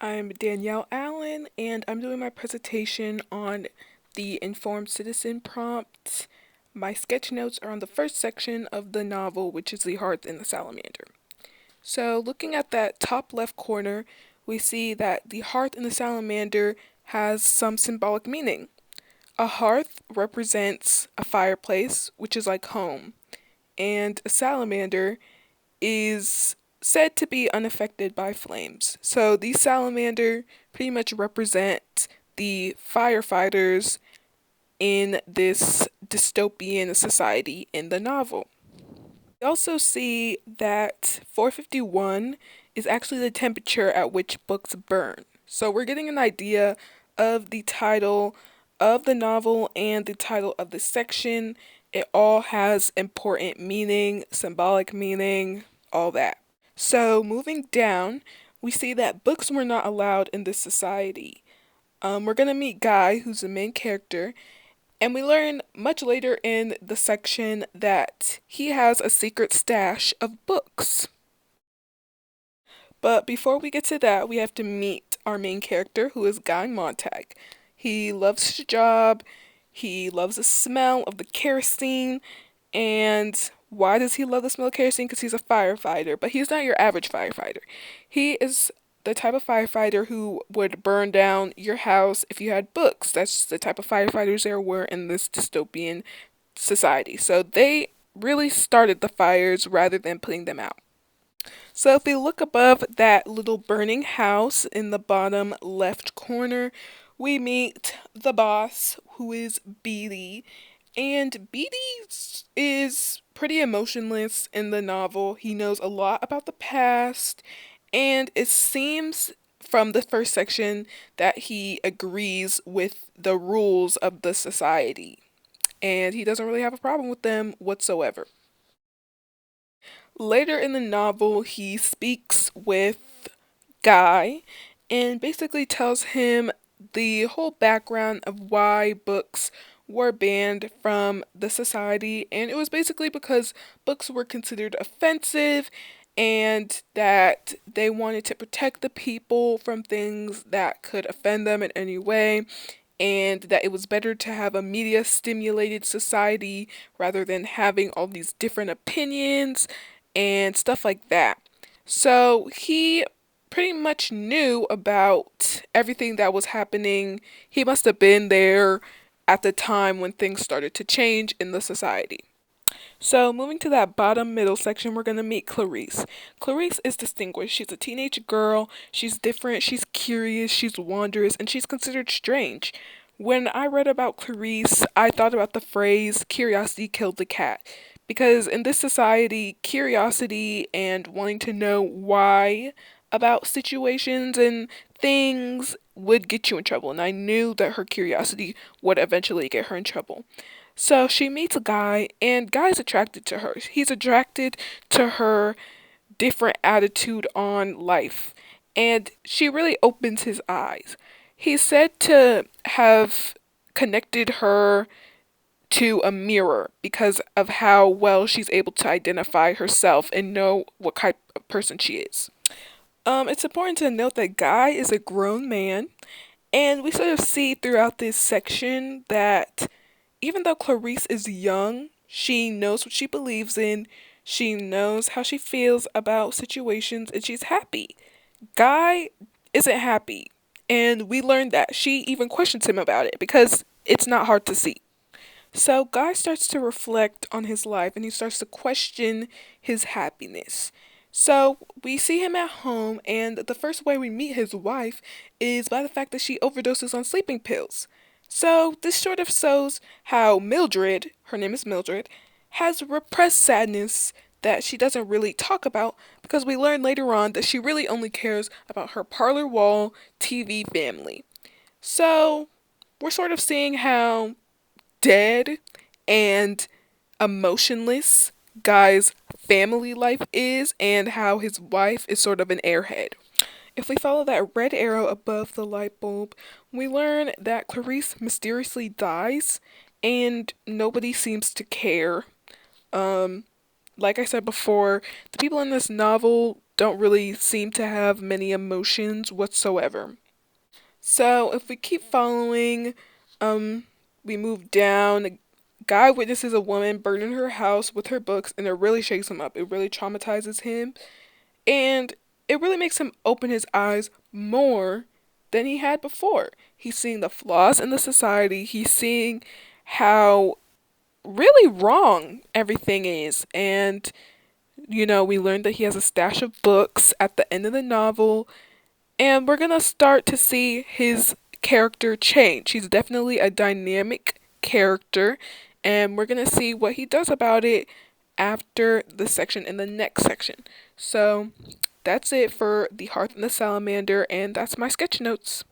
I'm Danielle Allen, and I'm doing my presentation on the informed citizen prompt. My sketch notes are on the first section of the novel, which is The Hearth and the Salamander. So, looking at that top left corner, we see that the hearth and the salamander has some symbolic meaning. A hearth represents a fireplace, which is like home, and a salamander is said to be unaffected by flames. So these salamander pretty much represent the firefighters in this dystopian society in the novel. We also see that 451 is actually the temperature at which books burn. So we're getting an idea of the title of the novel and the title of the section. It all has important meaning, symbolic meaning, all that. So moving down, we see that books were not allowed in this society. We're gonna meet Guy, who's the main character, and we learn much later in the section that he has a secret stash of books. But before we get to that, we have to meet our main character, who is Guy Montag. He loves his job, he loves the smell of the kerosene, and why does he love the smell of kerosene? Because he's a firefighter, but he's not your average firefighter. He is the type of firefighter who would burn down your house if you had books. That's the type of firefighters there were in this dystopian society. So they really started the fires rather than putting them out. So if we look above that little burning house in the bottom left corner, we meet the boss, who is Beatty. And Beatty is pretty emotionless in the novel. He knows a lot about the past, and it seems from the first section that he agrees with the rules of the society, and he doesn't really have a problem with them whatsoever. Later in the novel, he speaks with Guy and basically tells him the whole background of why books were banned from the society, and it was basically because books were considered offensive and that they wanted to protect the people from things that could offend them in any way, and that it was better to have a media stimulated society rather than having all these different opinions and stuff like that. So he pretty much knew about everything that was happening. He must have been there at the time when things started to change in the society. So, moving to that bottom middle section, we're going to meet Clarice. Clarice is distinguished. She's a teenage girl. She's different. She's curious. She's wondrous. And she's considered strange. When I read about Clarice, I thought about the phrase, curiosity killed the cat. Because in this society, curiosity and wanting to know why about situations and things would get you in trouble. And I knew that her curiosity would eventually get her in trouble. So she meets a guy, and Guy's attracted to her. He's attracted to her different attitude on life, and she really opens his eyes. He's said to have connected her to a mirror because of how well she's able to identify herself and know what type of person she is. It's important to note that Guy is a grown man, and we sort of see throughout this section that even though Clarice is young, she knows what she believes in, she knows how she feels about situations, and she's happy. Guy isn't happy, and we learned that. She even questions him about it because it's not hard to see. So, Guy starts to reflect on his life and he starts to question his happiness. So, we see him at home, and the first way we meet his wife is by the fact that she overdoses on sleeping pills. So, this sort of shows how Mildred, her name is Mildred, has repressed sadness that she doesn't really talk about because we learn later on that she really only cares about her parlor wall TV family. So, we're sort of seeing how dead and emotionless Guy's family life is and how his wife is sort of an airhead. If we follow that red arrow above the light bulb, we learn that Clarice mysteriously dies and nobody seems to care. Um, like I said before, the people in this novel don't really seem to have many emotions whatsoever. So if we keep following, um, we move down. A guy witnesses a woman burning her house with her books, and it really shakes him up. It really traumatizes him, and it really makes him open his eyes more than he had before. He's seeing the flaws in the society. He's seeing how really wrong everything is. And, we learned that he has a stash of books at the end of the novel. And we're going to start to see his character change. He's definitely a dynamic character. And we're going to see what he does about it after the section in the next section. So that's it for The Hearth and the Salamander. And that's my sketch notes.